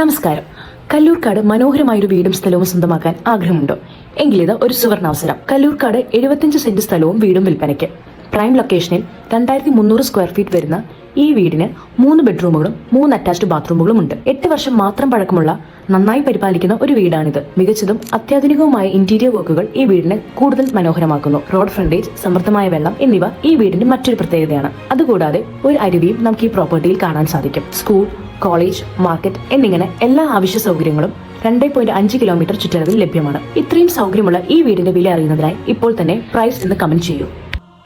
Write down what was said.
നമസ്കാരം. കല്ലൂർക്കാട് മനോഹരമായൊരു വീടും സ്ഥലവും സ്വന്തമാക്കാൻ ആഗ്രഹമുണ്ടോ? എങ്കിലിത് ഒരു സുവർണാവസരം. കല്ലൂർക്കാട് 75 സെന്റ് സ്ഥലവും വീടും വിൽപ്പനയ്ക്ക്. പ്രൈം ലൊക്കേഷനിൽ 2300 സ്ക്വയർ ഫീറ്റ് വരുന്ന ഈ വീടിന് 3 ബെഡ്റൂമുകളും 3 അറ്റാച്ച്ഡ് ബാത്റൂമുകളും ഉണ്ട്. 8 വർഷം മാത്രം പഴക്കമുള്ള നന്നായി പരിപാലിക്കുന്ന ഒരു വീടാണിത്. മികച്ചതും അത്യാധുനികവുമായ ഇന്റീരിയർ വർക്കുകൾ ഈ വീടിനെ കൂടുതൽ മനോഹരമാക്കുന്നു. റോഡ് ഫ്രണ്ടേജ്, സമൃദ്ധമായ വെള്ളം എന്നിവ ഈ വീടിന്റെ മറ്റൊരു പ്രത്യേകതയാണ്. അതുകൂടാതെ ഒരു അരുവിയും നമുക്ക് ഈ പ്രോപ്പർട്ടിയിൽ കാണാൻ സാധിക്കും. സ്കൂൾ, കോളേജ്, മാർക്കറ്റ് എന്നിങ്ങനെ എല്ലാ ആവശ്യ സൗകര്യങ്ങളും 2.5 കിലോമീറ്റർ ചുറ്റളവിൽ ലഭ്യമാണ്. ഇത്രയും സൗകര്യമുള്ള ഈ വീടിന്റെ വില അറിയുന്നതിനായി ഇപ്പോൾ തന്നെ പ്രൈസ് എന്ന് കമന്റ് ചെയ്യൂ.